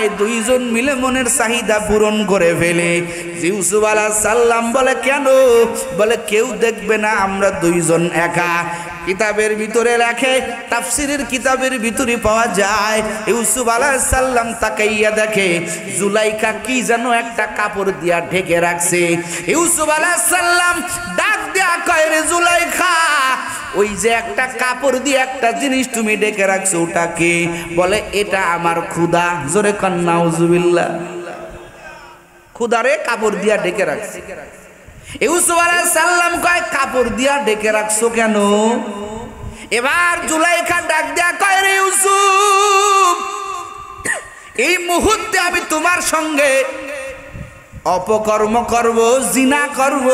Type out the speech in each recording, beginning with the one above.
আয় দুইজন মিলে মনের চাহিদা পূরণ করে ফেলে। ইউসুফ আলাইহিস সালাম বলে কেন? বলে কেউ দেখবে না, আমরা দুইজন একা। কিতাবের ভিতরে লেখে, তাফসীরের কিতাবের ভিতরে পাওয়া যায় ইউসুফ আলাইহিস সালাম তাকাইয়া দেখে জুলাইখা কি যেন একটা কাপড় দিয়া ঢেকে রাখছে। ইউসুফ আলাইহিস সালাম ডাক দিয়া কয়, রে জুলাইখা, ওই যে একটা কাপড় দিয়ে একটা জিনিস তুমি ঢেকে রাখছো, ওটা কি? বলে এটা আমার ক্ষুধা। জোরে কান নাউজুবিল্লাহ। ক্ষুধারে কাপড় দিয়া ঢেকে রাখছে। ইউসুফ আলাইহিস সালাম কয়, কাপড় দিয়া ঢেকে রাখছো কেন? এবার জুলাইখা ডাক দিয়া কয়, রে ইউসুফ, এই মুহূর্তে আমি তোমার সঙ্গে অপকর্ম করব, জিনা করব।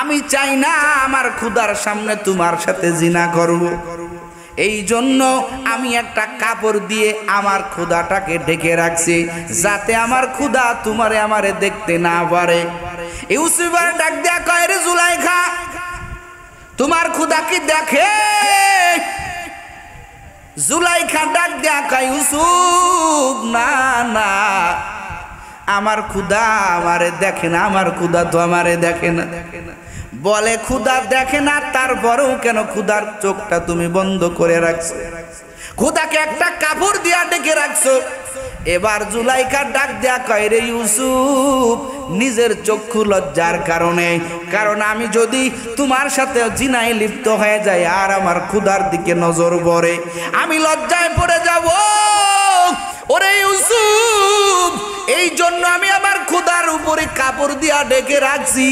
আমি চাই না আমার ক্ষুধার সামনে তোমার সাথে জিনা করব। এই জন্য আমি একটা কাপড় দিয়ে আমার ক্ষুধাটাকে ঢেকে রাখছি, যাতে আমার ক্ষুধা তোমারে আমারে দেখতে না পারে। ইউসুফ ডাক দিয়া কয়, রে জুলাইখা, তোমার ক্ষুধা কি দেখে? জুলাইখা ডাক দিয়া কয়, ইউসুফ, না না, আমার ক্ষুধা আমারে দেখে না, আমার ক্ষুধা তো আমারে দেখে না। বলে ক্ষুধা দেখে না, তারপরেও কেন ক্ষুধার চোখটা তুমি বন্ধ করে রাখছো? ক্ষুধাকে একটা কাপড় দিয়া ঢেকে রাখছো। এবার জুলাইখা ডাক দেয়া কয়, রে ইউসুফ, নিজের চক্ষু লজ্জার কারণে, কারণ আমি যদি তোমার সাথে জিনায় লিপ্ত হয়ে যাই আর আমার ক্ষুধার দিকে নজর পড়ে, আমি লজ্জায় পড়ে যাব। ওরে ইউসুফ, এই জন্য আমি আমার ক্ষুধার উপরে কাপড় দিয়া ঢেকে রাখছি।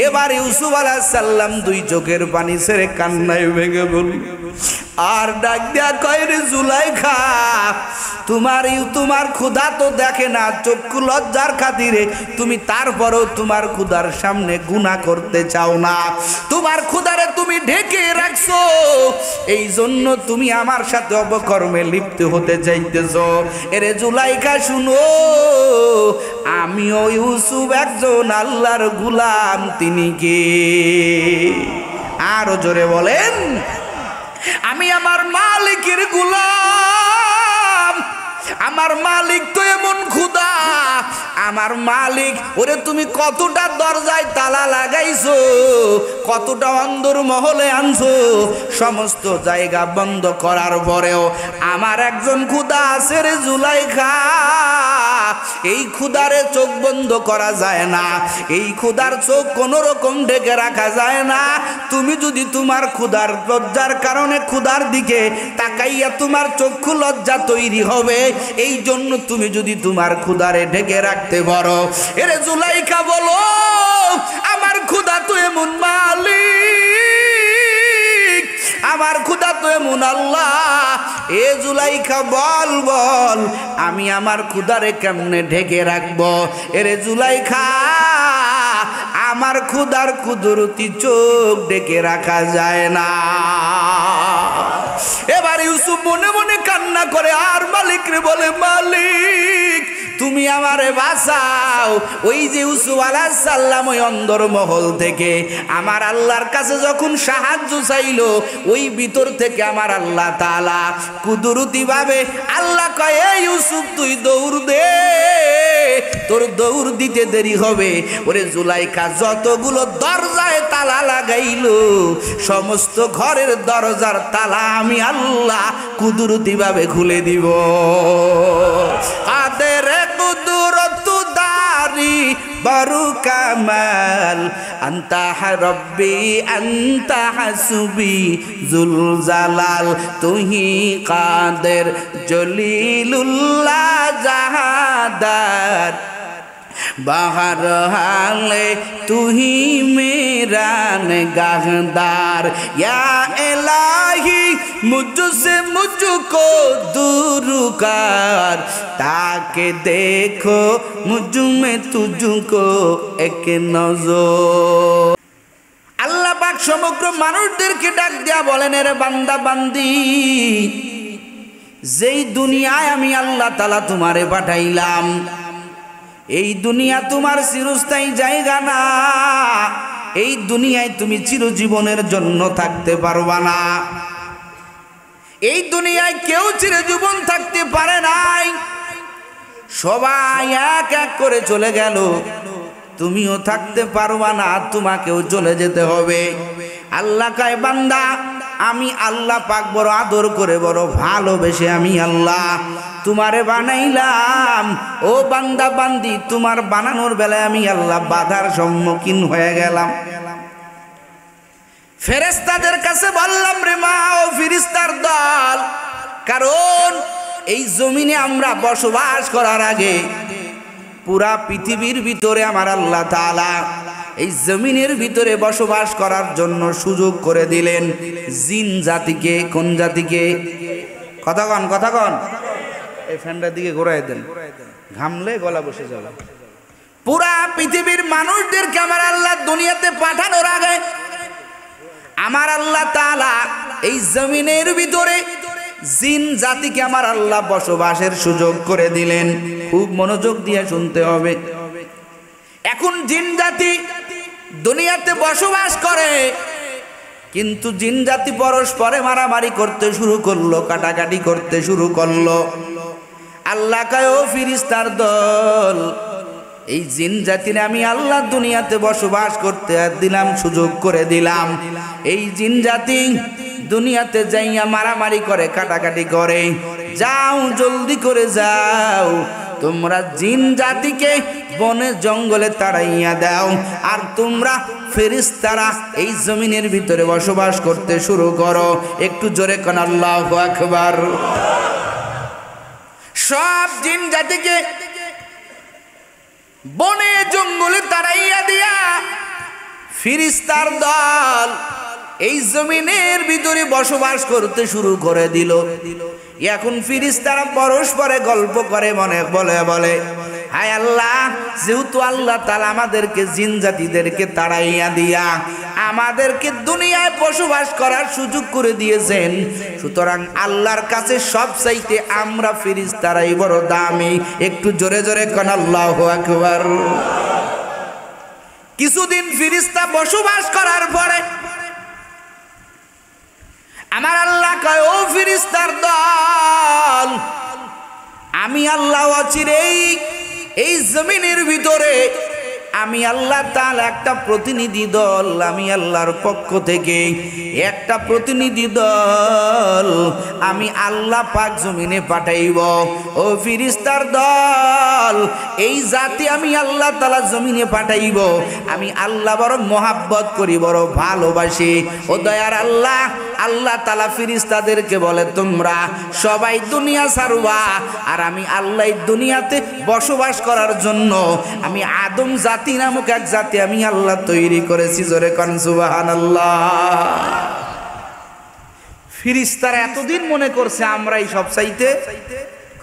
এবার ইউসুফ আলাইহিস সালাম দুই চোখের পানি ছেড়ে কান্নায় ভেঙে বলল, আর ডাক দিয়া কয়, রে জুলাইখা, তোমার ক্ষুধা তো দেখে না, চক্ষু লজ্জার খাতিরে তুমি তারপরও তোমার ক্ষুধার সামনে গুনাহ করতে চাও না, তোমার ক্ষুধারে তুমি ঢেকে রাখছো, এই জন্য তুমি আমার সাথে অপকর্মে লিপ্ত হতে চাইতেছো। এরে জুলাইখা শুনো, আমিও ইউসুফ একজন আল্লাহর গোলাম। তিনি কে? আরো জোরে বলেন, আমি আমার মালিকের গোলাম। আমার মালিক তো এমন ক্ষুধা, আমার মালিক, ওরে তুমি কতটা দরজায় তালা লাগাইছো, কতটা অন্দর মহলে আনছো, সমস্ত জায়গা বন্ধ করার পরেও আমার একজন ক্ষুধা আছে রে জুলাইখা। এই ক্ষুধারে চোখ বন্ধ করা যায় না, এই ক্ষুধার চোখ কোনো রকম ঢেকে রাখা যায় না। তুমি যদি তোমার ক্ষুধার লজ্জার কারণে ক্ষুধার দিকে তাকাইয়া তোমার চক্ষু লজ্জা তৈরি হবে, এই জন্য তুমি যদি তোমার ক্ষুধারে ঢেকে রাখতে পারো। এরে জুলাইখা বলো, আমার ক্ষুধা তো এমন মালিক, আমার ক্ষুধা তো এমন আল্লাহ। এ জুলাইখা বল বল, আমি আমার ক্ষুধারে কেমনে ঢেকে রাখবো? এরে জুলাইখা, আমার ক্ষুধার কুদরতি চোখ ঢেকে রাখা যায় না। এবার ইউসুফ মনে মনে কান্না করে আর মালিক রে বলে, মালিক তুমি আমারে বাঁচাও। ওই যে ইউসুফ আলাইহিস সালাম ওই অন্দর মহল থেকে আমার আল্লাহর কাছে যখন সাহায্য চাইলো, ওই ভিতর থেকে আমার আল্লাহ তাআলা কুদরতি ভাবে আল্লাহ কয়, ইউসুফ তুই দৌড় দে, তোর দৌড় দিতে দেরি হবে। ওরে জুলাইখা যতগুলো দরজায় তালা লাগাইলো, সমস্ত ঘরের দরজার তালা আমি আল্লাহ কুদরতি ভাবে খুলে দিব। কাদের কুদরত দারি বারু কামাল, আন্তা রব্বি আন্তা হাসবি জুল জালাল, তুহি কাদের জলিলুল্লাহ জাহাদার, বাহার হালে তুহি মেরা নিগাহদার, ইয়া ইলাহি মুझसे मुझको दूर कर, ताके देखो मुझ में तुझको एक नजर। আল্লাহ পাক সমগ্র মানুষদেরকে ডাক দিয়া বলেন, এর বান্দা বান্দি, যেই দুনিয়ায় আমি আল্লাহ তাআলা তোমারে পাঠাইলাম, এই দুনিয়া তোমার চিরস্থায়ী জায়গা না। এই দুনিয়ায় তুমি চিরজীবনের জন্য থাকতে পারবা না। এই দুনিয়ায় কেউ চিরজীবন থাকতে পারে নাই, সবাই এক এক করে চলে গেল। তুমিও থাকতে পারবা না, তোমাকেও চলে যেতে হবে। আল্লাহ কয় বান্দা আমি আল্লাহ পাক বড় আদর করে বড় ভালোবেসে আমি আল্লাহ তোমারে বানাইলাম। ও বান্দা বান্দি, তোমার বানানোর বেলায় আমি আল্লাহ বাধার সম্মুখীন হয়ে গেলাম। ফেরেশতাদের কাছে বললাম রে মা ও ফেরেশতার দল, কারণ এই জমিনে আমরা বসবাস করার আগে পুরা পৃথিবীর ভিতরে আমার আল্লাহ তাআলা এই জমিনের ভিতরে বসবাস করার জন্য সুযোগ করে দিলেন জিন জাতিকে। কোন জাতিকে? কথা কন এই ফ্যানটার দিকে ঘোরায় দেন, ঘামলে গলা বসে যাবে। পুরা পৃথিবীর মানুষদেরকে আমার আল্লাহ দুনিয়াতে পাঠানোর আগে আমার আল্লাহ তাআলা এই জমিনের ভিতরে জিন জাতিকে আমার আল্লাহ বসবাসের সুযোগ করে দিলেন। খুব মনোযোগ দিয়ে শুনতে হবে। এখন জিন জাতি দুনিয়াতে বসবাস করে, কিন্তু জিন জাতি পরস্পরে মারামারি করতে শুরু করলো, কাটাকাটি করতে শুরু করলো। আল্লাহ কয় ও ফেরেশতার দল, এই জিন জাতির আমি আল্লাহ দুনিয়াতে বসবাস করতে দিলাম, সুযোগ করে দিলাম। এই জিন জাতি দুনিয়াতে যাইয়া মারামারি করে, কাটাকাটি করে। যাও জলদি করে যাও, তোমরা জিন জাতিকে বনে জঙ্গলে তাড়াইয়া দাও, আর তোমরা ফেরেশতারা এই জমিনের ভিতরে বসবাস করতে শুরু করো। একটু জোরে কোন আল্লাহু আকবার। সব জিন জাতিকে বনে জঙ্গলে তাড়াইয়া দিয়া ফেরেশতার দল এই জমিনের ভিতরে বসবাস করতে শুরু করে দিল। এখন ফেরেশতারা পরস্পরে গল্প করে, মনে বলে হায় আল্লাহ, যেহেতু আল্লাহ তাআলা আমাদেরকে জিন জাতিদেরকে তাড়াইয়া দিয়া আমাদেরকে দুনিয়ায় বসবাস করার সুযোগ করে দিয়েছেন, সুতরাং আল্লাহর কাছে সবচাইতে আমরা ফেরেশতারাই বড় দামি। একটু জোরে জোরে কোন আল্লাহু আকবার। কিছুদিন ফেরেশতা বসবাস করার পরে আমার আল্লাহ কয় ও ফেরেশতার দল, আমি আল্লাহ অচিরেই এই জমিনের ভিতরে আমি আল্লাহ তাআলা একটা প্রতিনিধি দল, আমি আল্লাহর পক্ষ থেকে একটা প্রতিনিধি দল আমি আল্লাহ পাক জমিনে পাঠাইব। ও ফেরেশতার দল, এই জাতি আমি আল্লাহ তাআলা জমিনে পাঠাইব। আমি আল্লাহ বড় মহাব্বত করি, বড় ভালোবাসি। ও দয়ার আল্লাহ, আল্লাহ তাআলা ফেরেশতাদেরকে বলে তোমরা সবাই দুনিয়া ছাড়বা, আর আমি আল্লাহ দুনিয়াতে বসবাস করার জন্য আমি আদম জাতি নামক এক জাতি আমি আল্লাহ তৈরি করেছি। জোরে কোন সুবহানাল্লাহ। ফেরেশতারা এতদিন মনে করছে আমরাই সবচাইতে,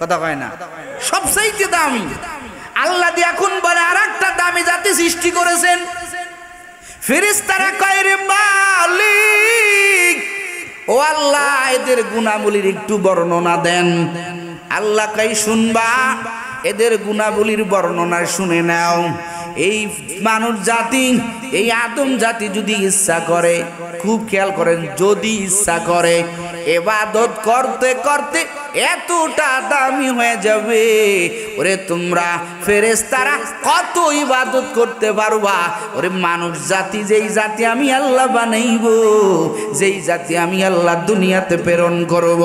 কথা কয় না, সবচাইতে দামি। আল্লাহ দিয়ে এখন বলে আরেকটা দামি জাতি সৃষ্টি করেছেন। ফেরেশতারা কয় রে মালিক, ও আল্লাহ এদের গুণাবলীর একটু বর্ণনা দেন। আল্লাহ কয় শুনবা, এদের গুণাবলীর বর্ণনা শুনে নাও। এই মানুষ জাতি, এই আদম জাতি যদি ইচ্ছা করে, খুব খেয়াল করেন, যদি ইচ্ছা করে ইবাদত করতে করতে এতটা দামি হয়ে যাবে, ওরে তোমরা ফেরেশতারা কত ইবাদত করতে পারবা। ওরে মানুষ জাতি, যেই জাতি আমি আল্লাহ বানাইব, যেই জাতি আমি আল্লাহ দুনিয়াতে প্রেরণ করব,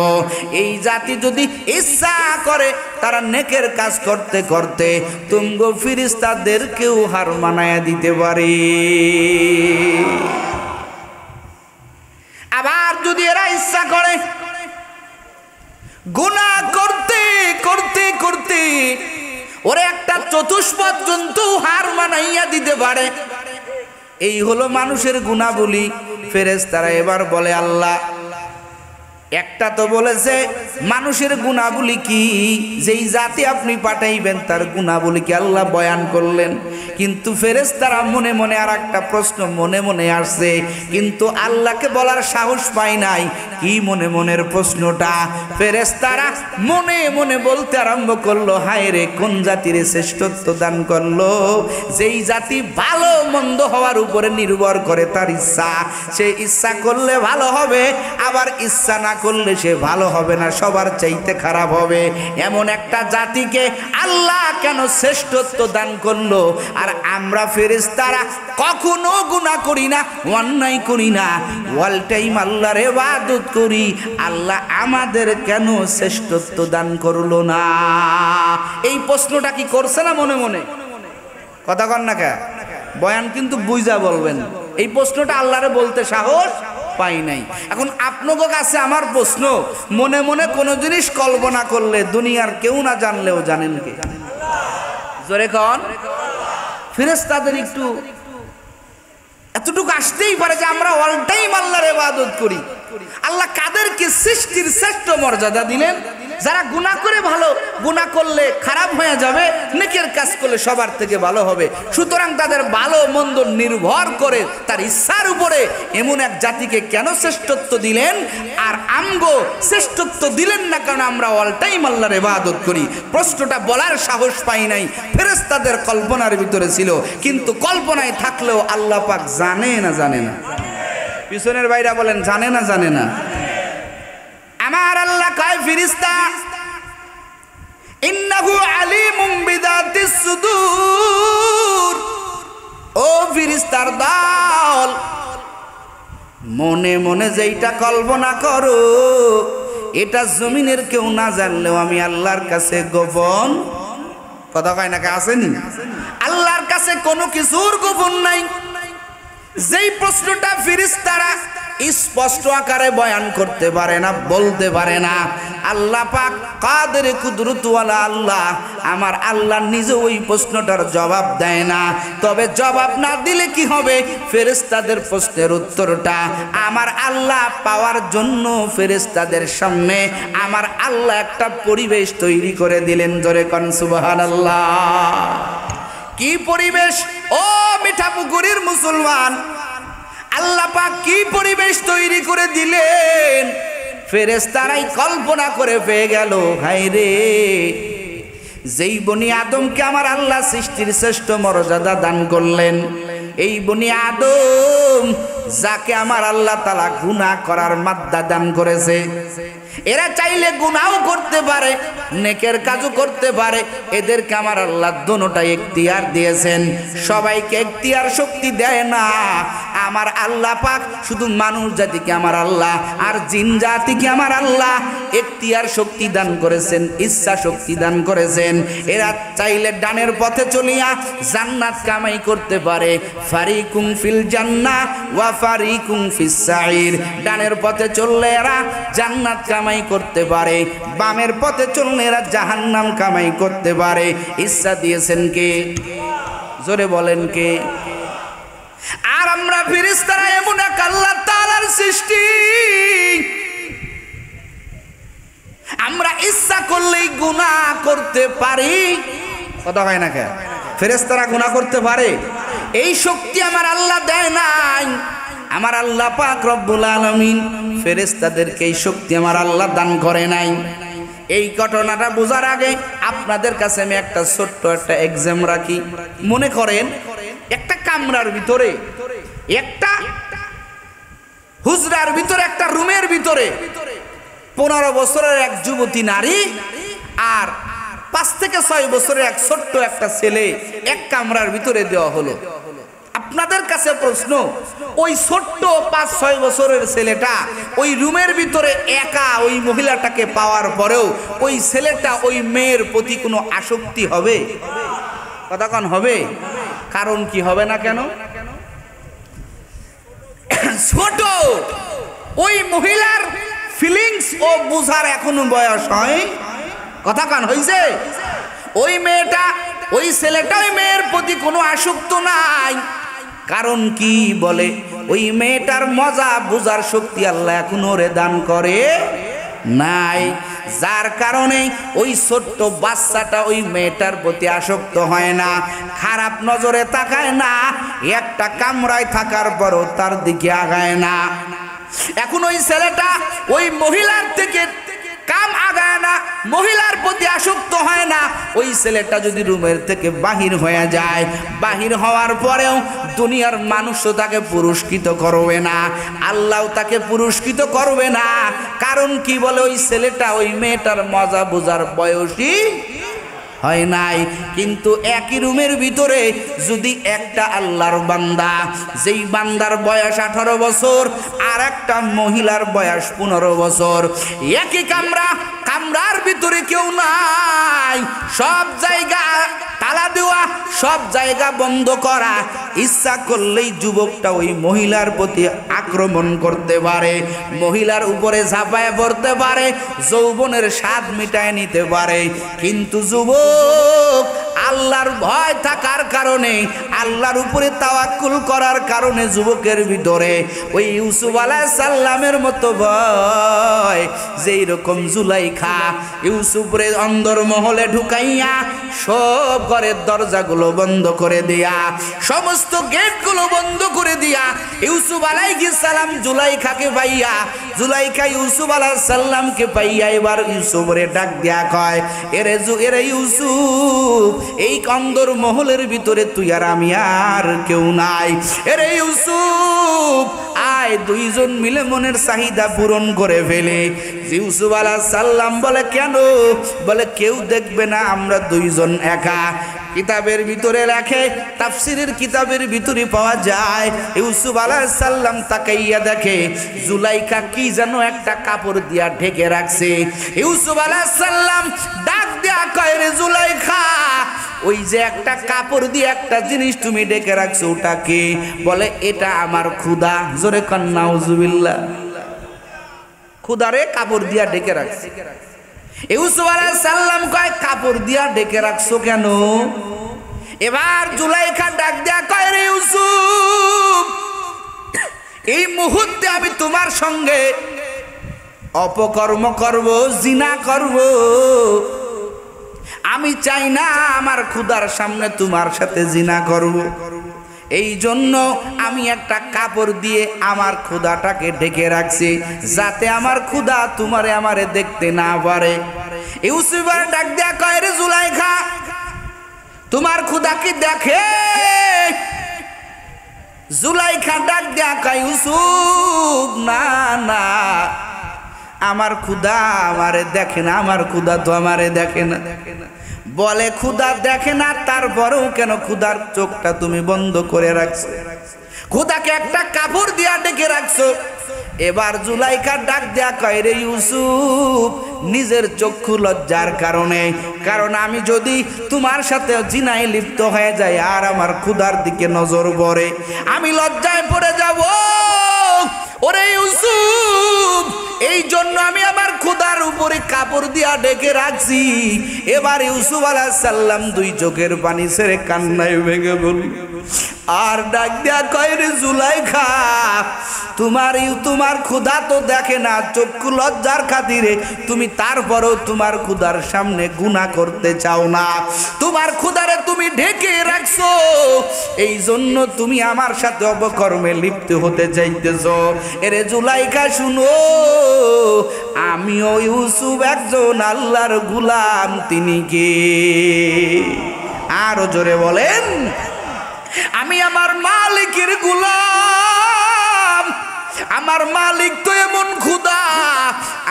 এই জাতি যদি ইচ্ছা করে তারা নেকের কাজ করতে করতে তুমগো ফেরেশতাদেরকেও হার মানায়া দিতে পারে। আবার যদি এরা ইচ্ছা করে গুনাহ করতে করতে করতে ওরে একটা চতুষ্পদ জন্তু হার মানাইয়া দিতে পারে। এই হলো মানুষের গুণাবলী। ফেরেশতারা এবার বলে আল্লাহ, একটা তো বলেছে মানুষের গুণাবলী কি, যেই জাতি আপনি পাঠাইবেন তার গুণাবলী কি আল্লাহ বয়ান করলেন। কিন্তু ফেরেশতারা মনে মনে আর একটা প্রশ্ন মনে মনে আসছে, কিন্তু আল্লাহকে বলার সাহস পায় নাই। কি মনে মনের প্রশ্নটা? ফেরেশতারা মনে মনে বলতে আরম্ভ করলো, হায় রে, কোন জাতির শ্রেষ্ঠত্ব দান করলো, যেই জাতি ভালো মন্দ হওয়ার উপরে নির্ভর করে তার ইচ্ছা। সে ইচ্ছা করলে ভালো হবে, আবার ইচ্ছা না করলে সে ভালো হবে না, সবার চাইতে খারাপ হবে। এমন একটা জাতিকে আল্লাহ কেন শ্রেষ্ঠত্ব দান করলো? আর আমরা ফেরেশতারা কখনো গুনাহ করি না, অন্যায় করি না, অল টাইম আল্লাহর ইবাদত করি, আল্লাহ আমাদের কেন শ্রেষ্ঠত্ব দান করলো না? এই প্রশ্নটা কি করছে না মনে মনে? কথা কন না কে? বয়ান কিন্তু বুঝা বলবেন। এই প্রশ্নটা আল্লাহরে বলতে সাহস পাই নাই। এখন আপনাদের কাছে আমার প্রশ্ন, মনে মনে কোন জিনিস কল্পনা করলে দুনিয়ার কেউ না জানলেও জানেন কে? জোরে কন। ফেরেশতাদের একটু এতটুকু আসতেই পারে যে আমরা অল টাইম আল্লাহর ইবাদত করি। আল্লাহ কাদেরকে সৃষ্টির শ্রেষ্ঠ মর্যাদা দিলেন? যারা গুনাহ করে ভালো, গুনাহ করলে খারাপ হয়ে যাবে, নেকের কাজ করলে সবার থেকে ভালো হবে। সুতরাং তাদের ভালো মন্দ নির্ভর করে তার ইচ্ছার উপরে এমন এক জাতিকে কেন শ্রেষ্ঠত্ব দিলেন? আর আমগো শ্রেষ্ঠত্ব দিলেন না কারণ আমরা অল টাইম আল্লাহর ইবাদত করি। প্রশ্নটা বলার সাহস পাই নাই, ফেরেশতাদের কল্পনার ভিতরে ছিল, কিন্তু কল্পনায় থাকলেও আল্লাহ পাক জানে না জানে না? পিছনের ভাইরা বলেন জানে না জানে না? আমার আল্লাহ কয় ফেরেশতা, ইন্নাহু আলিমুম বিযাতিস সুদূর। ও ফেরেশতার দল, মনে মনে যেইটা কল্পনা করো এটা জমিনের কেউ না জানলেও আমি আল্লাহর কাছে গোপন। কথা কয় না কে? আসেনি? আল্লাহর কাছে কোনো কিছুর গোপন নাই। যেই প্রশ্নটা ফেরেশতারা স্পষ্ট আকারে বয়ান করতে পারে না, বলতে পারে না, আল্লাহ পাক কাদের কুদরতওয়ালা আল্লাহ, আমার আল্লাহ নিজে ওই প্রশ্নটার জবাব দেয় না। তবে জবাব না দিলে কি হবে? ফেরেশতাদের প্রশ্নের উত্তরটা আমার আল্লাহ পাওয়ার জন্য ফেরেশতাদের সামনে আমার আল্লাহ একটা পরিবেশ তৈরি করে দিলেন। জোরে কোন সুবহানাল্লাহ। কি পরিবেশ? ও মিঠাপুকুরের মুসলমান, আল্লাহ পাক কি পরিবেশ তৈরি করে দিলেন? ফেরেশতারাই কল্পনা করে পেয়ে গেল, হায় রে, যেই বনি আদমকে আমার আল্লাহ সৃষ্টির শ্রেষ্ঠ মর্যাদা দান করলেন, এই বনি আদম যাকে আমার আল্লাহ তাআলা গুনাহ করার মাদ্দা দান করেছে, এরা চাইলে গুনাহও করতে পারে, নেকের কাজও করতে পারে। এদেরকে আমার আল্লাহ দোনোটাই এখতিয়ার দিয়েছেন। সবাইকে এখতিয়ার শক্তি দেয় না। আমার আল্লাহ পাক শুধু মানুষ জাতিকে আমার আল্লাহ আর জিন জাতিকে আমার আল্লাহ এখতিয়ার শক্তি দান করেছেন, ইচ্ছা শক্তি দান করেছেন। এরা চাইলে ডানের পথে চলিয়া জান্নাত কামাই করতে পারে। ফারিকুম ফিল জান্নাহ ওয়া ফারিকুম ফিস সাঈর। ডানের পথে চললে এরা জান্নাত কামাই করতে পারে, বামের পথে চললে এরা জাহান্নাম কামাই করতে পারে। ইচ্ছা দিয়েছেন কে? জোরে বলেন কে? আর আমরা ফেরেশতারা এমন এক আল্লাহ তাআলার সৃষ্টি, আমরা ইচ্ছা করলেই গুনাহ করতে পারি। কথা হয় না কে? ফেরেশতারা গুনাহ করতে পারে, এই শক্তি আমার আল্লাহ দেয় নাই। আমার আল্লাহ পাক রব্বুল আলামিন ফেরেশতাদেরকে এই শক্তি আমার আল্লাহ দান করে নাই। এই ঘটনাটা বোঝার আগে আপনাদের কাছে আমি একটা ছোট্ট একটা এক্সাম রাখি। মনে করেন একটা কামরার ভিতরে, একটা হুজরার ভিতরে, একটা রুমের ভিতরে 15 বছরের এক যুবতী নারী আর 5 থেকে 6 বছরের এক ছোট্ট একটা ছেলে এক কামরার ভিতরে দেওয়া হলো। আপনাদের কাছে প্রশ্ন, ওই ছোট্ট 5-6 বছরের ছেলেটা ওই রুমের ভিতরে একা ওই মহিলাটাকে পাওয়ার পরেও ওই ছেলেটা ওই মেয়ের প্রতি কোনো আসক্তি হবে? কথা কোন হবে? কারণ কি হবে না কেন? ছোট ওই মহিলার ফিলিংস ও বুঝার এখনো বয়স হয়। কথা কান হইছে? ওই মেয়েটা, ওই ছেলেটা ওই মেয়ের প্রতি কোনো আসক্ত নাই। কারণ কি? বলে ওই মেয়েটার মজা বুঝার শক্তি আল্লাহ এখনো ওরে দান করে নাই, যার কারণে ওই ছোট্ট বাচ্চাটা ওই মেয়েটার প্রতি আসক্ত হয় না, খারাপ নজরে তাকায় না, একটা কামরায় থাকার পরও তার দিকে আগায় না। এখন ওই ছেলেটা ওই মহিলার থেকে কাম আগায় না, মহিলার প্রতি আসক্ত হয় না, ওই ছেলেটা যদি রুমের থেকে বাহির হয়ে যায়, বাহির হওয়ার পরেও দুনিয়ার মানুষও তাকে পুরস্কৃত করবে না, আল্লাহও তাকে পুরস্কৃত করবে না। কারণ কি বলে, ওই ছেলেটা ওই মেয়েটার মজা বোঝার বয়সী হয় নাই। কিন্তু একই রুমের ভিতরে যদি একটা আল্লাহর বান্দা, যেই বান্দার বয়স 18 বছর আর একটা মহিলার বয়স 15 বছর, একই কামরার ভিতরে কেউ নাই, সব জায়গা তালা দেওয়া, সব জায়গা বন্ধ করা, ইচ্ছা করলেই যুবকটা ওই মহিলার প্রতি আক্রমণ করতে পারে, মহিলার উপরে ঝাঁপায় পড়তে পারে, যৌবনের স্বাদ মিটায় নিতে পারে। কিন্তু যুবক আল্লাহর ভয় থাকার কারণে, আল্লাহর উপরে তাওয়াক্কুল করার কারণে যুবকের ভিতরে ওই ইউসুফ আলাইহিস সালামের মতো ভয়, যেই রকম জুলাইখা ইউসুফরে অন্দরমহলে ঢুকাইয়া সব ঘরের দরজাগুলো বন্ধ করে দিয়া, সমস্ত গেটগুলো বন্ধ করে দিয়া, ইউসুফ আলাইহিস সালাম জুলাইখাকে পাইয়া, জুলাইখা ইউসুফ আলাইহিস সালামকে পাইয়া এবার ইউসুফরে ডাক দিয়া কয়, এরে ইউসুফ, এই অন্দর মহলের ভিতরে তুই আর আমি আর কেউ নাই, এরে ইউসুফ আয় দুইজন মিলে মনের চাহিদা পূরণ করে ফেলে। ইউসুফ আলাইহিস সালাম বলে, কেন? বলে কেউ দেখবে না, আমরা দুইজন একা। কিতাবের ভিতরে লেখে, তাফসীরের কিতাবের ভিতরে পাওয়া যায়, ইউসুফ আলাইহিস সালাম তাকাইয়া দেখে জুলাইখা কি যেন একটা কাপড় দিয়া ঢেকে রাখছে। ইউসুফ আলাইহিস সালাম ডাক দিয়া কয়, রে জুলাইখা, ওই যে একটা কাপড় দিয়ে একটা জিনিস তুমি ঢেকে রাখছো, ওটা কি? বলে এটা আমার ক্ষুধা। জোরে কান নাউজুবিল্লাহ। ক্ষুধারে কাপড় দিয়া ঢেকে রাখছে। ইউসুফ আলাইহিস সালাম কয়, কাপড় দিয়া ঢেকে রাখছো কেন? এবার জুলাইখা ডাক দিয়া কয়, রে ইউসুফ, এই মুহূর্তে আমি তোমার সঙ্গে অপকর্ম করব, জিনা করব, আমি চাই না আমার ক্ষুধার সামনে তোমার সাথে জিনা করব, এই জন্য আমি একটা কাপড় দিয়ে আমার ক্ষুধাটাকে ঢেকে রাখছি, যাতে আমার ক্ষুধা তোমারে আমারে দেখতে না পারে। ইউসুফ ডাক দিয়া কয়, রে জুলাইখা, তোমার ক্ষুধা কি দেখে? জুলাইখা ডাক দিয়া কয়, ইউসুফ না না, আমার ক্ষুধা আমারে দেখে না, আমার ক্ষুধা তো আমারে দেখে না। বলে ক্ষুধা দেখে না, তারপরেও কেন ক্ষুধার চোখটা তুমি বন্ধ করে রাখছো? ক্ষুধাকে একটা কাপড় দিয়া ডেকে রাখছো। এবার জুলাইখা ডাক দেয়া কয়, রে ইউসুফ, নিজের চক্ষু লজ্জার কারণে, কারণ আমি যদি তোমার সাথে জিনায় লিপ্ত হয়ে যাই আর আমার ক্ষুধার দিকে নজর পড়ে, আমি লজ্জায় পড়ে যাব। ওরে ইউসুফ, এই জন্য আমি আমার ক্ষুধার উপরে কাপড় দিয়া ঢেকে রাখছি। এবার ইউসুফ আলাইহিস সালাম দুই চোখের পানি ছেড়ে কান্নায় ভেঙে বলল, আর ডাক দিয়া কয়, রে জুলাইখা, তোমার ক্ষুধা তো দেখে না, চক্ষু লজ্জার খাতিরে তুমি তারপরও তোমার ক্ষুধার সামনে গুনাহ করতে চাও না, তোমার ক্ষুধারে তুমি ঢেকে রাখছো, এই জন্য তুমি আমার সাথে অপকর্মে লিপ্ত হতে চাইতেছো। এরে জুলাইখা শুনো, আমিও ইউসুফ একজন আল্লাহর গোলাম, তিনি কে? আরো জোরে বলেন, আমি আমার মালিকের গোলাম। আমার মালিক তো এমন খোদা,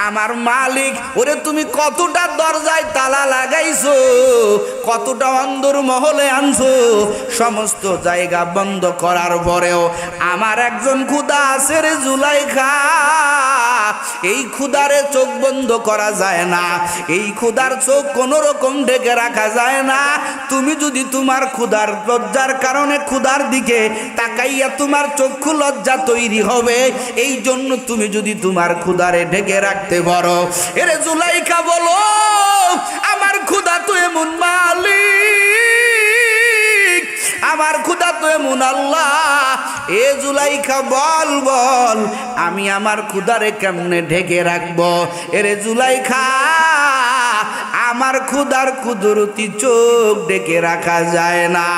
আমার মালিক, ওরে তুমি কতটা দরজায় তালা লাগাইছো, কতটা অন্দর মহলে আনছো, সমস্ত জায়গা বন্ধ করার পরেও আমার একজন খোদা আছে রে জুলাইখা। এই ক্ষুধারে চোখ বন্ধ করা যায় না, এই ক্ষুধার চোখ কোনো রকম ঢেকে রাখা যায় না। তুমি যদি তোমার ক্ষুধার লজ্জার কারণে ক্ষুধার দিকে তাকাইয়া তোমার চক্ষু লজ্জা তৈরি হবে, এই জন্য তুমি যদি তোমার ক্ষুধারে ঢেকে রাখতে পারো। এরে জুলাইখা বলো, আমার ক্ষুধা তো এমন মালিক, আমার ক্ষুধা তো এমন আল্লাহ। এ জুলাইখা বল বল, আমি আমার ক্ষুধারে কেমনে ঢেকে রাখবো? এরে জুলাইখা, আমার ক্ষুধার কুদরতি চোখ ঢেকে রাখা যায় না।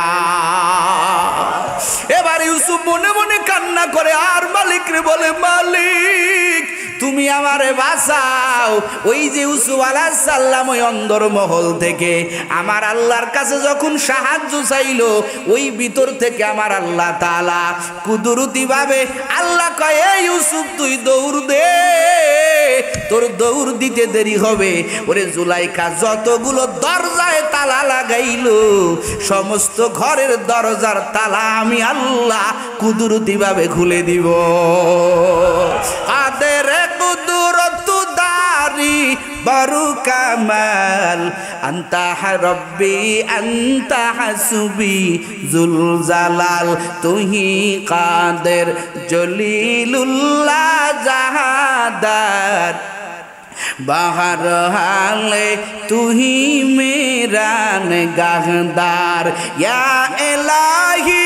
এবার ইউসুফ মনে মনে কান্না করে আর মালিক রে বলে, মালিক তুমি আমারে বাঁচাও। ওই যে ইউসুফ আলাইহিস সালাম ওই অন্দরমহল থেকে আমার আল্লাহর কাছে যখন সাহায্য চাইলো, ওই ভিতর থেকে আমার আল্লাহ তাআলা কুদরতি ভাবে আল্লাহ কয়, এই ইউসুফ তুই দৌড় দে, তোর দৌড় দিতে দেরি হবে। ওরে জুলাইখা যতগুলো দরজায় তালা লাগাইলো, সমস্ত ঘরের দরজার তালা আমি আল্লাহ কুদরতি ভাবে খুলে দিব। কাদের কুদরত দারি বারু কামাল, আন্তা রব্বি আন্তা হাসবি জুল জালাল, তুহি কাদের জলিলুল্লাহ জাহাদার, বাহার হালে তুহি মেরা নিগাহদার, ইয়া ইলাহি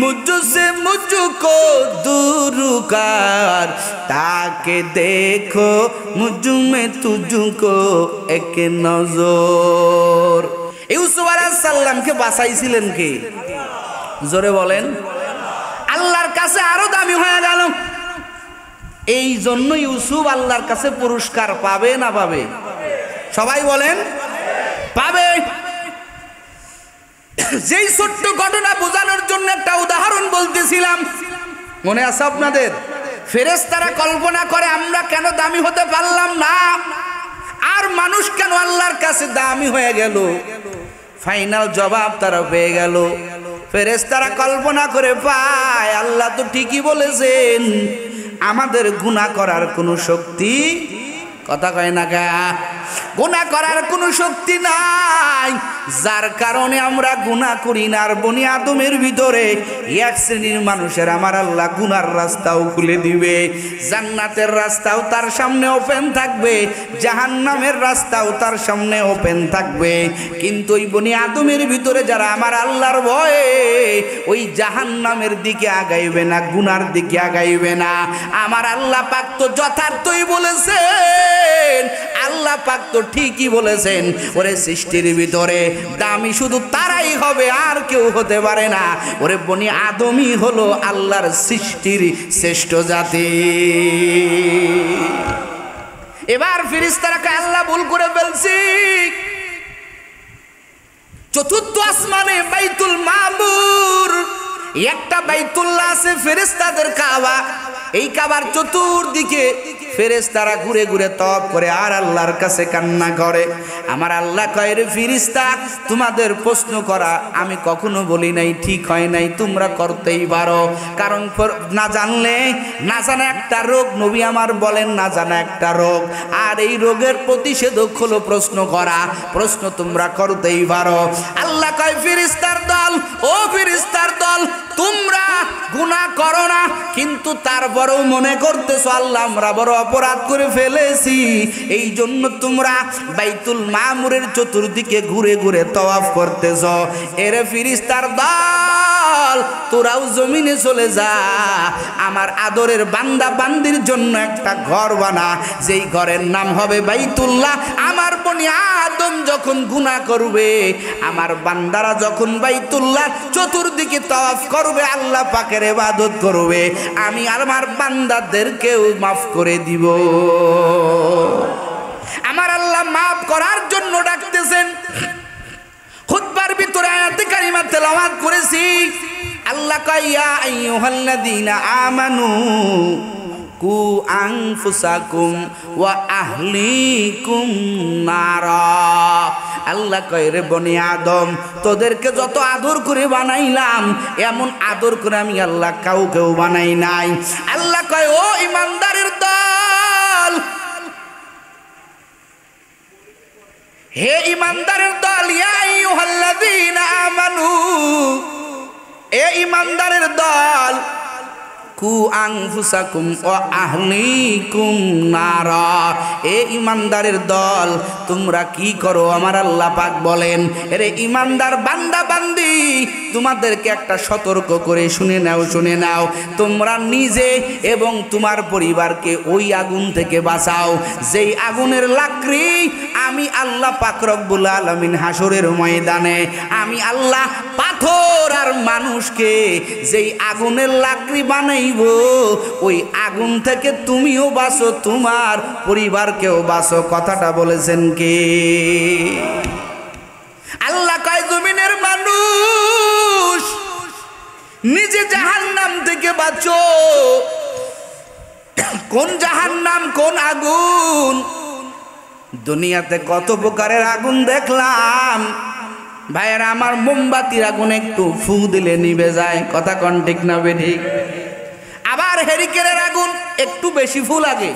মুঝসে মুঝকো दूर कर, ताके देखो मुझ में तुझको एक नजर। ইউসুফ আলাইহিস সালামকে বাঁচাইছিলেন কে? জোরে বলেন। আল্লাহর কাছে আরো দামি হয়ে গেল। এই জন্য ইউসুফ আল্লাহর কাছে পুরস্কার পাবে না পাবে? সবাই বলেন পাবে। যেই ছোট্ট ঘটনা বোঝানোর জন্য একটা উদাহরণ বলতেছিলাম, মনে আছে আপনাদের? ফেরেশতারা কল্পনা করে আমরা কেন দামি হতে পারলাম না, আর মানুষ কেন আল্লাহর কাছে দামি হয়ে গেল। ফাইনাল জবাব তারা পেয়ে গেল। ফেরেশতারা কল্পনা করে পায়, আল্লাহ তো ঠিকই বলেছেন, আমাদের গুনাহ করার কোনো শক্তি, কথা কয় না কা, গুনাহ করার কোনো শক্তি নাই, যার কারণে আমরা গুনাহ করি না। আর বনি আদমের ভিতরে এক শ্রেণীর মানুষের আমার আল্লাহ গুনার রাস্তাও খুলে দিবে, জান্নাতের রাস্তাও তার সামনে ওপেন থাকবে, জাহান্নামের রাস্তাও তার সামনে ওপেন থাকবে। কিন্তু ওই বনি আদমের ভিতরে যারা আমার আল্লাহর ভয়ে ওই জাহান্নামের দিকে আগাইবে না, গুনার দিকে আগাইবে না। আমার আল্লাহ পাক তো যথার্থই বলেছেন, আল্লাহ পাক তো ঠিকই বলেছেন, ওরে সৃষ্টির ভিতরে দামি শুধু তারাই হবে, আর কেউ হতে পারে না। ওরে বনি আদমই হলো আল্লাহর সৃষ্টির শ্রেষ্ঠ জাতি। এবার ফেরেশতারাকে আল্লাহ ভুল করে ফেলছি। চতুর্থ আসমানে বাইতুল মামুর, একটা বাইতুল্লাহ আছে ফেরেশতাদের কাবা। এই কাবার চতুর্দিকে ফেরেশতারা ঘুরে ঘুরে তওয়াফ করে আর আল্লাহর কাছে কান্না করে। আমার আল্লাহ কয়, রে ফেরেশতা, তোমাদের প্রশ্ন করা আমি কখনো বলি নাই ঠিক হয় নাই, তোমরা করতেই পারো। কারণ না জানলে, না জানা একটা রোগ, নবী আমার বলেন না জানা একটা রোগ, আর এই রোগের প্রতিষেধক হলো প্রশ্ন করা। প্রশ্ন তোমরা করতেই পারো। আল্লাহ কয়, ফেরেশতার দল, ও ফেরেশতার দল, তোমরা গুনাহ করো না, কিন্তু তারপরেও মনে করতেছো আল্লাহ আমরা বড় অপরাধ করে ফেলেছি, এই জন্য তোমরা বাইতুল মামুরের চতুর্দিকে ঘুরে ঘুরে তওয়াফ করতেছ। এরে ফেরেশতার দল, তোরাও জমিনে চলে যা, আমার আদরের বান্দা বান্দির জন্য একটা ঘর বানা, যেই ঘরের নাম হবে বাইতুল্লাহ। আমার বনি আদম যখন গুনাহ করবে, আমার বান্দারা যখন বাইতুল্লাহ চতুর্দিকে তওয়াফ করবে, আল্লাহ পাকের ইবাদত করবে, আমি আমার বান্দাদেরকেও মাফ করে দিব। আমার আল্লাহ মাফ করার জন্য ডাকতেছেন। খুতবার ভিতরে আয়াতে কারিমা তেলাওয়াত করেছি। আল্লাহ কয়, ইয়া আইয়ুহাল্লাযীনা আমানু কু আনফুসাকুম ওয়া আহলিকুম নারা। আল্লাহ কয়, রে বনি আদম, তোদেরকে যত আদর করে বানাইলাম, এমন আদর করে আমি আল্লাহ কাউকেও বানাই নাই। আল্লাহ কয়, ও ইমানদারের দল, হে ইমানদারের দল, ইয়া আইয়ুহাল্লাযীনা আমানু, এ ইমানদারের দল, কু আনফুসাকুম ওয়া আহলিকুম নারা। এ ইমানদারের দল, তোমরা কি করো? আমার আল্লাহ পাক বলেন, এরে ইমানদার বান্দা বান্দি, তোমাদেরকে একটা সতর্ক করে শুনে নাও, শুনে নাও, তোমরা নিজে এবং তোমার পরিবারকে ওই আগুন থেকে বাঁচাও যেই আগুনের লাকড়ি আমি আল্লাহ পাক রব্বুল আলামিন হাসরের ময়দানে আমি আল্লাহ পাথর আর মানুষকে যেই আগুনের লাকড়ি বানাইব ওই আগুন থেকে তুমিও বাঁচো তোমার পরিবারকেও বাঁচো। কথাটা বলেছেন কে? আল্লাহ কয় জমিনের মানুষ নিজে জাহান্নাম থেকে বাঁচো। কোন জাহান্নাম, কোন আগুন? দুনিয়াতে কত প্রকারের আগুন দেখলাম ভাইয়েরা আমার, মোমবাতির আগুন একটু ফু দিলে নিভে যায়। কথা কোন ঠিক না বেঠিক? আবার হেরিকেনের আগুন একটু বেশি ফু লাগে,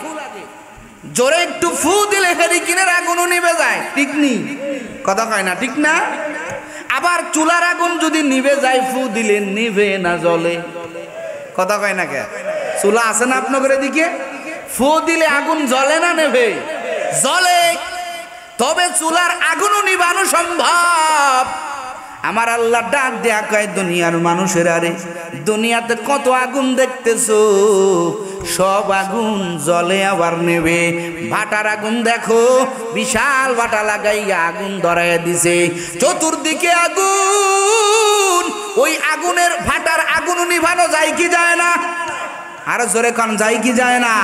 জোরে একটু ফু দিলে হেরিকেনের আগুনও নিভে যায়। ঠিক নি? কথা কয় না, ঠিক না? আবার চুলার আগুন যদি নিভে যায় ফু দিলে নিভে না, জ্বলে। কথা কয় না কে? চুলা আছে না আপনাদের দিকে? ফু দিলে আগুন জ্বলে না নেভে? জ্বলে। তবে চুলার আগুনও নিভানো সম্ভব। আমার আল্লাহ ডাক দেয়া কয় দুনিয়ার মানুষের, আরে দুনিয়াতে কত আগুন দেখতেছো, সব আগুন জ্বলে আবার নেবে। ভাটার আগুন দেখো, বিশাল ভাটা লাগাইয়া আগুন ধরাইয়া দিছে, চতুর্দিকে আগুন। ওই আগুনের ভাটার আগুন নিভানো যায় কি যায় না? আরো জোরে কোন, যায় কি যায় না?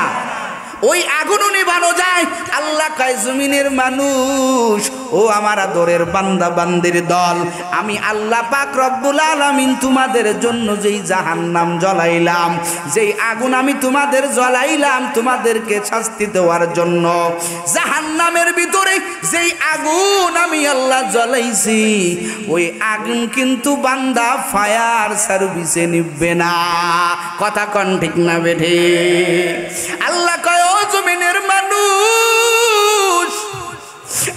ওই আগুনও নিভানো যায়। আল্লাহ কয় জমিনের মানুষ, ও আমার আদরের বান্দা বান্দির দল, আমি আল্লাহ পাক রব্বুল আলামিন তোমাদের জন্য যেই জাহান্নাম জ্বলাইলাম, যেই আগুন আমি তোমাদের জ্বলাইলাম তোমাদেরকে শাস্তি দেওয়ার জন্য, জাহান্নামের ভিতরে যেই আগুন আমি আল্লাহ জ্বলাইছি, ওই আগুন কিন্তু বান্দা ফায়ার সার্ভিসে নিবে না। কথা কোন ঠিক না বেঠে? আল্লাহ কয় ও জমিনের মানুষ,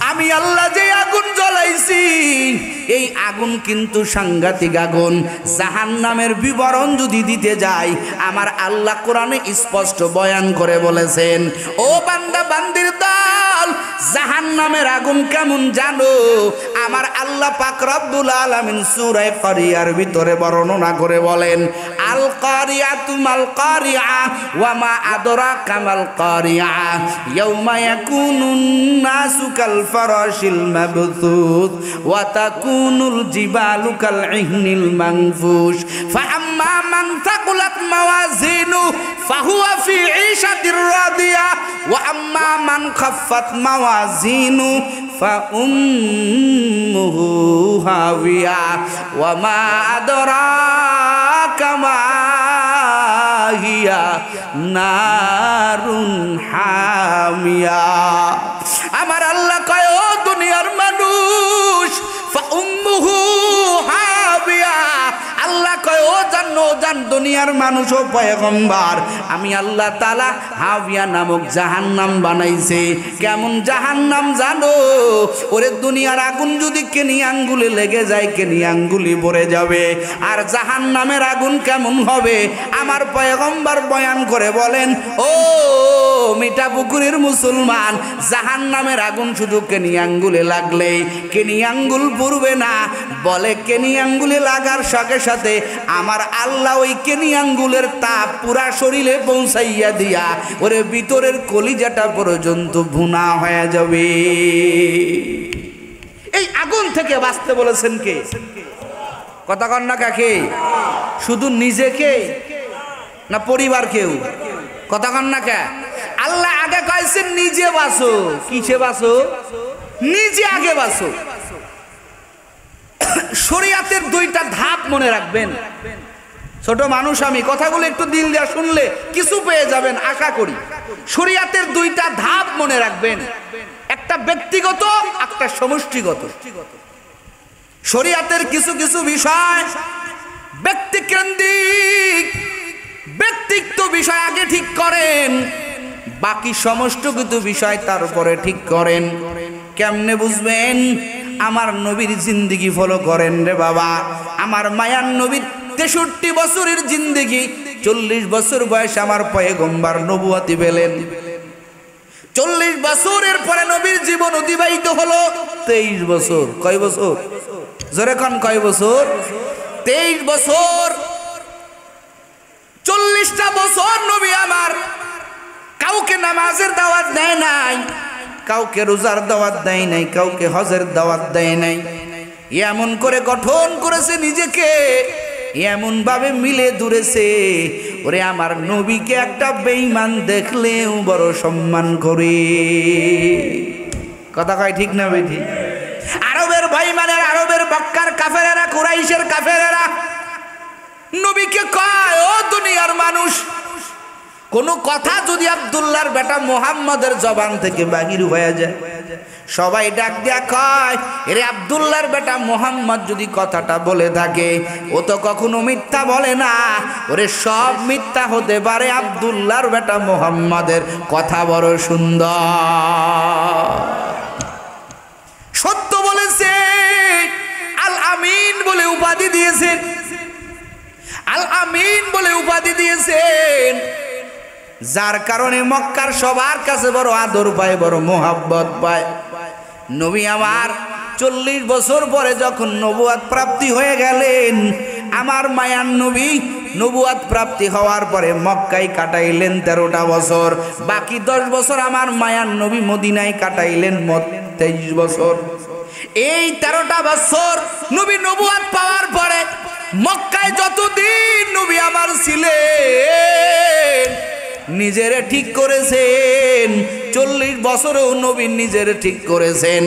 আমি আল্লাহ যে আগুন জ্বলাইছি এই আগুন কিন্তু সাংঘাতিক আগুন। জাহান্নামের বিবরণ যদি দিতে যাই, আমার আল্লাহ কোরআনে স্পষ্ট বয়ান করে বলেছেন, ও বান্দা বান্দির দল, জাহান্নামের আগুন কেমন জানো? আমার আল্লাহ পাক রব্বুল আলামিন সূরা কারিয়ার ভিতরে বর্ণনা করে বলেন, আল কারিয়াতু মাল কারিয়া ওয়া মা আদরাকা মাল কারিয়া ইয়াউমা ইয়াকুনুন নাসু কাল ফারাশিল মাবথুথ ওয়া তাকুনুল জিবালু কাল ইহনিল মানফুশ ফাআম্মা মান তাকুলাত মাওয়াজিনু ফাহুয়া ফি ঈশাতির রাদিয়া ওয়া আম্মা মান খাফফাত মাওয়াজিনু ফাউম্মুহু হাওিয়া ওয়া মা আদরাকা মা হিয়া নারুন হামিয়া। আমার আল্লাহ কয় ও দুনিয়ার মানুষ, ফাউম্মুহু হাবিয়া। আল্লাহ কয় ও জান দুনিয়ার মানুষ ও পয়গম্বর, আমি আল্লাহ তাআলা হাবিয়া নামক জাহান্নাম বানাইছে। কেমন জাহান্নাম জানো? ওরে দুনিয়ার আগুন যদি কেনি আঙ্গুলে লেগে যায়, কেনি আঙ্গুলি ভরে যাবে। আর জাহান্নামের আগুন কেমন হবে? আমার পয়গম্বর বয়ান করে বলেন, ও মিঠাপুকুরের মুসলমান, জাহান্নামের আগুন শুধু কেনি আঙ্গুলে লাগলেই কেনি আঙ্গুল পুড়বে না। বলে কেনি আঙ্গুলে লাগার সাথে সাথে আমার আল্লাহ ওই কেনি আঙ্গুলের তাপ পুরা শরীরে পৌঁছাইয়া দিয়া ওরে ভিতরের কলিজাটা পর্যন্ত ভুনা হয়ে যাবে। এই আগুন থেকে বাঁচতে বলেছেন কে? কথা কন না কাকে? শুধু নিজেকে না পরিবারকেও? কথা কন না কে? আল্লাহ আগে কয়েছেন নিজে বাঁচো। কিসে বাঁচো? নিজে আগে বাঁচো। শরিয়াতের দুইটা ধাপ মনে রাখবেন। ছোট মানুষ আমি, কথাগুলো একটু দিল দিয়ে শুনলে কিছু পেয়ে যাবেন আশা করি। শরিয়াতের দুইটা ধাপ মনে রাখবেন, একটা ব্যক্তিগত, একটা সমষ্টিগত। শরিয়াতের কিছু কিছু বিষয় ব্যক্তিকেন্দ্রিক, ব্যক্তিগত বিষয় আগে ঠিক করেন, বাকি সমষ্টিগত বিষয় তারপরে ঠিক করেন। কেমনে বুঝবেন? আমার নবীর জিন্দেগি ফলো করেন রে বাবা। আমার মায়ার নবীর 63 বছরের জিন্দেগি, 40 বছর বয়স আমার পয়গম্বর নবুয়তি পেলেন। 40 বছরের পরে নবীর জীবন অতিবাহিত হলো 23 বছর। কয় বছর? জোরে কোন, কয় বছর? 23 বছর। 40টা বছর নবী আমার কাউকে নামাজের দাওয়াত দেয় নাই, কাউকে রোজার দাওয়াত দেয় নাই, কাউকে হজের দাওয়াত দেয় নাই। এমন করে গঠন করেছে নিজেকে, এমন ভাবে মিলে দূরেছে, ওরে আমার নবীকে একটা বেঈমান দেখলেও বড় সম্মান করে। কথা কয় ঠিক না বেঠি? আরবের বেঈমানের, আরবের মক্কার কাফেরেরা, কুরাইশের কাফেরেরা নবীকে কয়, ও দুনিয়ার মানুষ, কোন কথা যদি আব্দুল্লাহর বেটা মুহাম্মদের জবান থেকে বাহির হয়ে যায়, সবাই ডাক দিয়া কয়, এরে আব্দুল্লাহর বেটা মুহাম্মদ যদি কথাটা বলে থাকে, ও তো কখনো মিথ্যা বলে না, ওরে সব মিথ্যা হতে পারে, আব্দুল্লাহর বেটা মুহাম্মদের কথা বড় সুন্দর, সত্য বলেছে। আল আমিন বলে উপাধি দিয়েছেন, আল আমিন বলে উপাধি দিয়েছেন, যার কারণে মক্কার সবার কাছে বড় আদর পায়, বড় মোহাব্বত পায়। নবী আমার 40 বছর পরে যখন নবুয়াত প্রাপ্তি হয়ে গেলেন, আমার মায়ার নবী নবুয়াত প্রাপ্তি হওয়ার পরে মক্কায় কাটাইলেন 13টা বছর, বাকি 10 বছর আমার মায়ার নবী মদিনায় কাটাইলেন 23 বছর। এই 13টা বছর নবী নবুয়াত পাওয়ার পরে মক্কায় যতদিন নবী আমার ছিলেন, নিজেরে ঠিক করেছেন। 40 বছরেও নবী নিজেরে ঠিক করেছেন।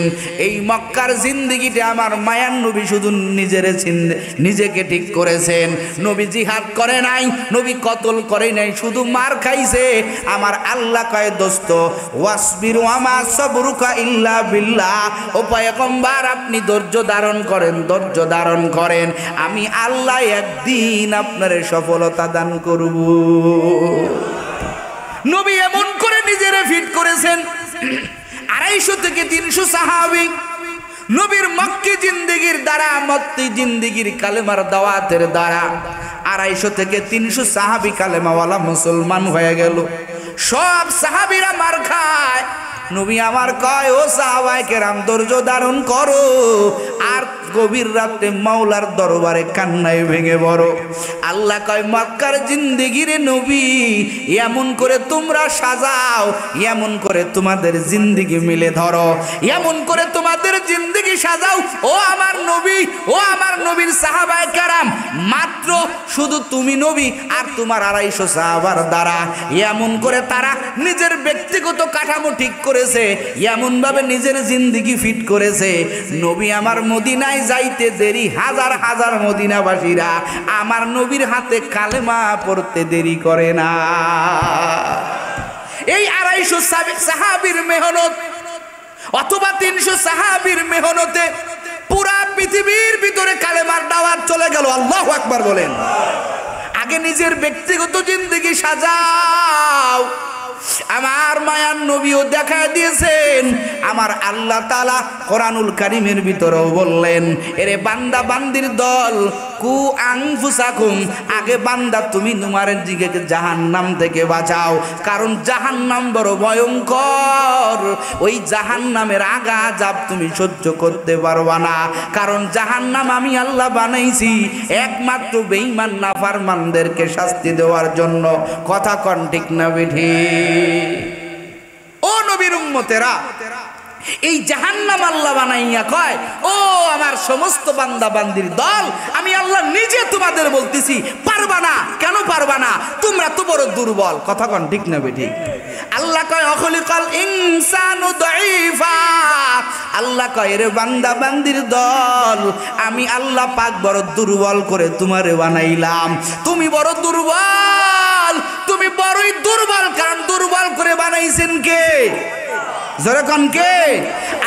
এই মক্কার জিন্দেগিতে আমার মায়ার নবী শুধু নিজেকে ঠিক করেছেন। নবী জিহাদ করে নাই, নবী কতল করে নাই, শুধু মার খাইছে। আমার আল্লাহ কয়, দোস্ত ওয়াসবিরু আমা সাবরুকা ইল্লা বিল্লাহ, ও পয়গম্বর আপনি ধৈর্য ধারণ করেন, ধৈর্য ধারণ করেন, আমি আল্লাহ একদিন আপনারে সফলতা দান করব। নবী এমন করে নিজেরে ফিট করেছেন। 250 থেকে 300 সাহাবী নবীর মক্কি জিন্দেগির দ্বারা, মক্কি জিন্দেগির কালেমার দাওয়াতের দ্বারা 250 থেকে 300 সাহাবী কালেমাওয়ালা মুসলমান হয়ে গেল। সব সাহাবীরা মার খায়। নবী আমার কয়, ও সাহাবায়ে কেরাম ধৈর্য ধারণ করো, আর গভীর রাতে মাওলার দরবারে কান্নায় ভেঙে বড়। আল্লাহ কয়, মক্কার জিন্দেগিরে নবী এমন করে তোমরা সাজাও, এমন করে তোমাদের জিন্দেগি মিলে ধরো, এমন করে তোমাদের জিন্দেগি সাজাও। ও আমার নবী, ও আমার নবীর সাহাবায়ে কেরাম, মাত্র শুধু তুমি নবী আর তোমার 250 সাহাবার দ্বারা এমন করে তারা নিজের ব্যক্তিগত কাঠামো ঠিক করেছে, এমন ভাবে নিজের জিন্দেগি ফিট করেছে। নবী আমার মদিনায় যাইতে দেরি, হাজার হাজার মদিনাবাসীরা আমার নবীর হাতে কালেমা পড়তে দেরি করে না। এই 250 সাহাবীর মেহনত অথবা 300 সাহাবীর মেহনতে পুরা পৃথিবীর ভিতরে কালেমার দাওয়াত চলে গেল। আল্লাহু আকবার বলেন। আগে নিজের ব্যক্তিগত জিন্দেগি সাজাও। আমার মায়ার নবীও দেখা দিয়েছেন। আমার আল্লাহ তাআলা কোরআনুল কারীমের ভিতরেও বললেন, এরে বান্দা বান্দির দল, কু আনফুসাকুম, আগে বান্দা তুমি তোমার দিকে জাহান্নাম থেকে বাঁচাও, কারণ জাহান্নাম বড় ভয়ঙ্কর। ওই জাহান্নামের আযাব তুমি সহ্য করতে পারবা না, কারণ জাহান্নাম আমি আল্লাহ বানাইছি একমাত্র বেঈমান নাফরমানদেরকে শাস্তি দেওয়ার জন্য। কথা কন ঠিক না বেঠি? ও নবীর উম্মতেরা, এই জাহান্নাম আল্লাহ বানাইয়া কয়, ও আমার সমস্ত বান্দা বান্দির দল, আমি আল্লাহ নিজে তোমাদের বলতেছি, পারবা না। কেন পারবা না? তোমরা তো বড় দুর্বল। কথা কন ঠিক না বেঠি? আল্লাহ কয়, অখলিকাল ইনসানু দাঈফা, আল্লাহ কয়, রে বান্দা বান্দির দল, আমি আল্লাহ পাক বড় দুর্বল করে তোমারে বানাইলাম। তুমি বড় দুর্বল, তুমি বড়ই দুর্বল। কারণ দুর্বল করে বানাইছেন কে? যেরকম কে?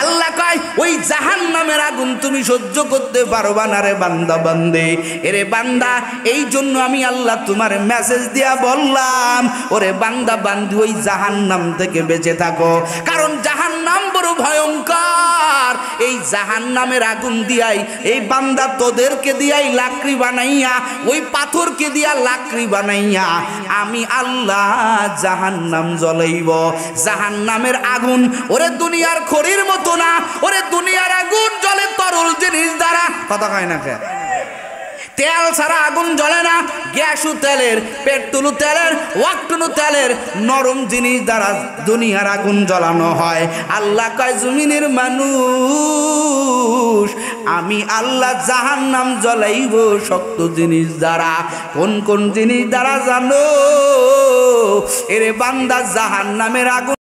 আল্লাহ কয়, ওই জাহান্নামের আগুন তুমি সহ্য করতে পারবা না রে বান্দা বান্দে। এরে বান্দা, এই জন্য আমি আল্লাহ তোমার মেসেজ দিয়া বললাম, ওরে বান্দা বান্দি ওই জাহান্নাম থেকে বেঁচে থাকো, কারণ জাহান্নাম বড় ভয়ঙ্কর। এই জাহান্নামের আগুন দিয়াই এই বান্দা তোদেরকে দিয়াই লাকড়ি বানাইয়া, ওই পাথরকে দিয়া লাকড়ি বানাইয়া আমি আল্লাহ জাহান্নাম জ্বলাইব। জাহান্নামের আগুন ওরে দুনিয়ার খড়ির মতো না, ওরে দুনিয়ার আগুন জ্বলে তরল জিনিস দ্বারা। কথা কয় না কে? তেল ছাড়া আগুন জ্বলে না। গ্যাসু তেলের, পেট্রোল তেলের, ওয়াক্টনু তেলের নরম জিনিস দ্বারা দুনিয়ার আগুন জ্বালানো হয়। আল্লাহ কয় জমিনের মানুষ আমি আল্লাহ জাহান্নাম জ্বলাইব শক্ত জিনিস দ্বারা। কোন কোন জিনিস দ্বারা জানো? এরে বান্দা, জাহান্নামের আগুন